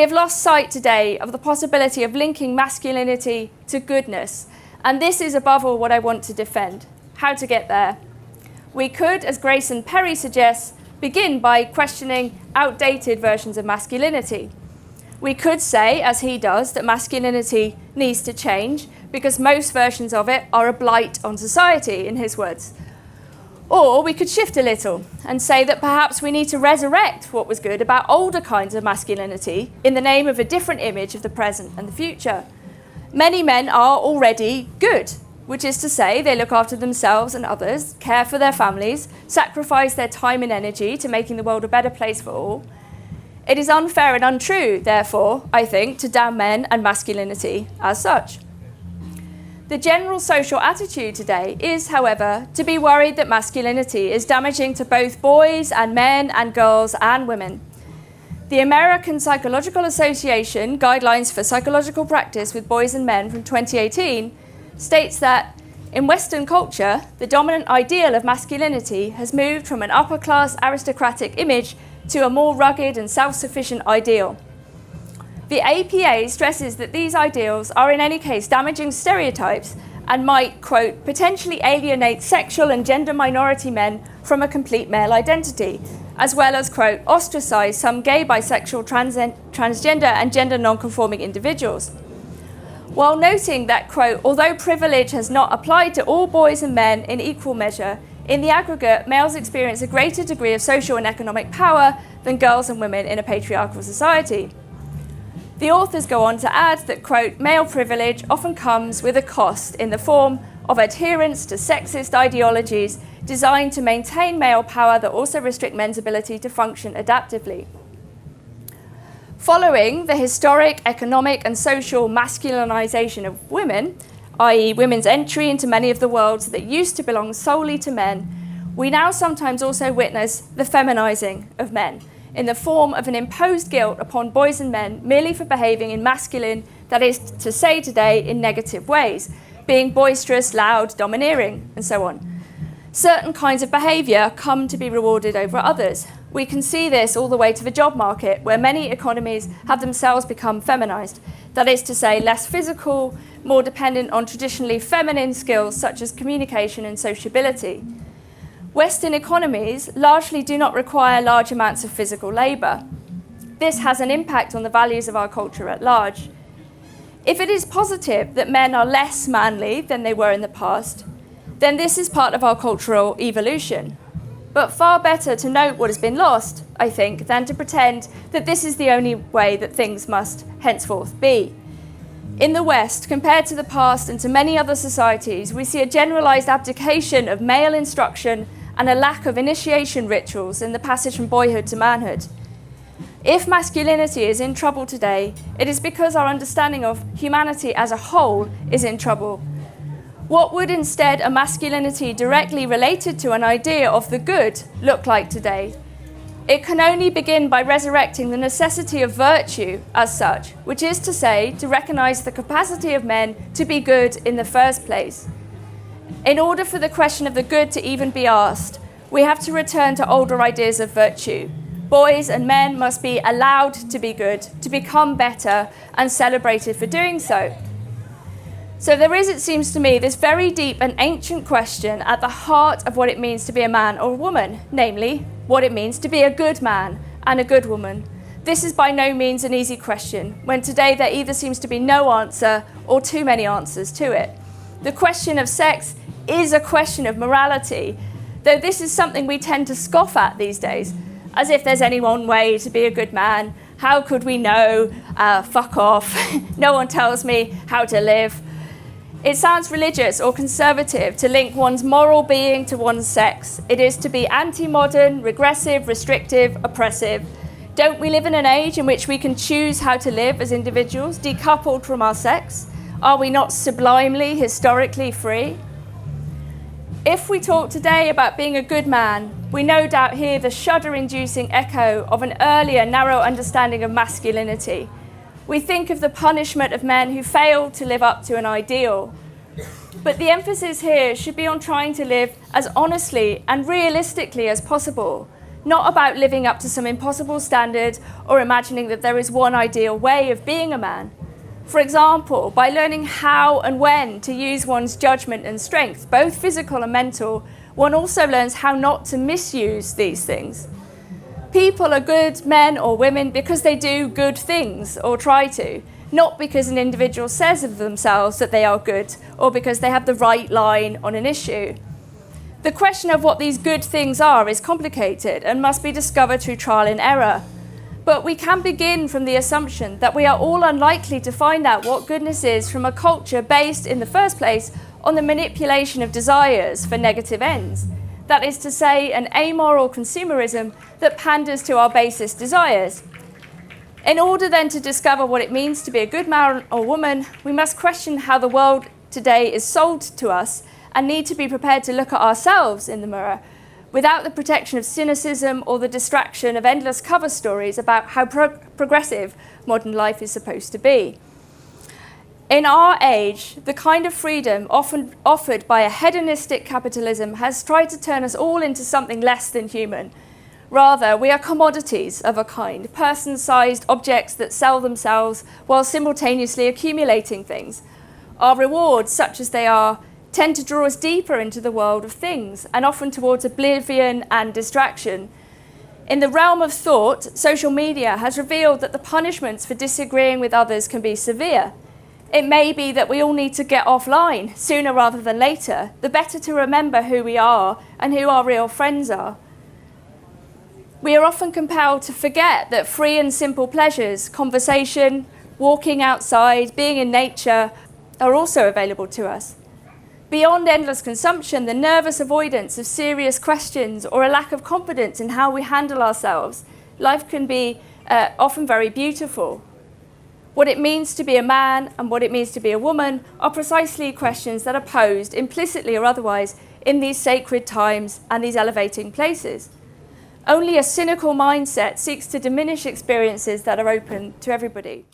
we have lost sight today of the possibility of linking masculinity to goodness, and this is above all what I want to defend. How to get there? We could, as Grayson Perry suggests, begin by questioning outdated versions of masculinity. We could say, as he does, that masculinity needs to change because most versions of it are a blight on society, in his words. Or we could shift a little and say that perhaps we need to resurrect what was good about older kinds of masculinity in the name of a different image of the present and the future. Many men are already good, which is to say they look after themselves and others, care for their families, sacrifice their time and energy to making the world a better place for all. It is unfair and untrue, therefore, I think, to damn men and masculinity as such. The general social attitude today is, however, to be worried that masculinity is damaging to both boys and men and girls and women. The American Psychological Association Guidelines for Psychological Practice with Boys and Men from 2018 states that in Western culture, the dominant ideal of masculinity has moved from an upper-class aristocratic image to a more rugged and self-sufficient ideal. The APA stresses that these ideals are in any case damaging stereotypes and might, quote, potentially alienate sexual and gender minority men from a complete male identity, as well as, quote, ostracize some gay, bisexual, transgender and gender non-conforming individuals. While noting that, quote, although privilege has not applied to all boys and men in equal measure, in the aggregate, males experience a greater degree of social and economic power than girls and women in a patriarchal society. The authors go on to add that, quote, male privilege often comes with a cost in the form of adherence to sexist ideologies designed to maintain male power that also restrict men's ability to function adaptively. Following the historic economic and social masculinization of women, i.e. women's entry into many of the worlds that used to belong solely to men, we now sometimes also witness the feminizing of men in the form of an imposed guilt upon boys and men merely for behaving in masculine, that is to say today, in negative ways, being boisterous, loud, domineering, and so on. Certain kinds of behaviour come to be rewarded over others. We can see this all the way to the job market, where many economies have themselves become feminised, that is to say, less physical, more dependent on traditionally feminine skills such as communication and sociability. Western economies largely do not require large amounts of physical labour. This has an impact on the values of our culture at large. If it is positive that men are less manly than they were in the past, then this is part of our cultural evolution. But far better to note what has been lost, I think, than to pretend that this is the only way that things must henceforth be. In the West, compared to the past and to many other societies, we see a generalised abdication of male instruction and a lack of initiation rituals in the passage from boyhood to manhood. If masculinity is in trouble today, it is because our understanding of humanity as a whole is in trouble. What would instead a masculinity directly related to an idea of the good look like today? It can only begin by resurrecting the necessity of virtue as such, which is to say, to recognise the capacity of men to be good in the first place. In order for the question of the good to even be asked, we have to return to older ideas of virtue. Boys and men must be allowed to be good, to become better, and celebrated for doing so. So there is, it seems to me, this very deep and ancient question at the heart of what it means to be a man or a woman, namely, what it means to be a good man and a good woman. This is by no means an easy question, when today there either seems to be no answer or too many answers to it. The question of sex is a question of morality, though this is something we tend to scoff at these days, as if there's any one way to be a good man. How could we know? Fuck off. No one tells me how to live. It sounds religious or conservative to link one's moral being to one's sex. It is to be anti-modern, regressive, restrictive, oppressive. Don't we live in an age in which we can choose how to live as individuals, decoupled from our sex? Are we not sublimely, historically free? If we talk today about being a good man, we no doubt hear the shudder-inducing echo of an earlier narrow understanding of masculinity. We think of the punishment of men who fail to live up to an ideal. But the emphasis here should be on trying to live as honestly and realistically as possible. not about living up to some impossible standard or imagining that there is one ideal way of being a man. For example, by learning how and when to use one's judgment and strength, both physical and mental, one also learns how not to misuse these things. People are good men or women because they do good things or try to, not because an individual says of themselves that they are good or because they have the right line on an issue. The question of what these good things are is complicated and must be discovered through trial and error. But we can begin from the assumption that we are all unlikely to find out what goodness is from a culture based, in the first place, on the manipulation of desires for negative ends. That is to say, an amoral consumerism that panders to our basest desires. In order then to discover what it means to be a good man or woman, we must question how the world today is sold to us and need to be prepared to look at ourselves in the mirror without the protection of cynicism or the distraction of endless cover stories about how progressive modern life is supposed to be. In our age, the kind of freedom often offered by a hedonistic capitalism has tried to turn us all into something less than human. Rather, we are commodities of a kind, person-sized objects that sell themselves while simultaneously accumulating things. Our rewards, such as they are, tend to draw us deeper into the world of things and often towards oblivion and distraction. In the realm of thought, social media has revealed that the punishments for disagreeing with others can be severe. It may be that we all need to get offline sooner rather than later, the better to remember who we are and who our real friends are. We are often compelled to forget that free and simple pleasures, conversation, walking outside, being in nature, are also available to us. Beyond endless consumption, the nervous avoidance of serious questions or a lack of confidence in how we handle ourselves, life can be often very beautiful. What it means to be a man and what it means to be a woman are precisely questions that are posed, implicitly or otherwise, in these sacred times and these elevating places. Only a cynical mindset seeks to diminish experiences that are open to everybody.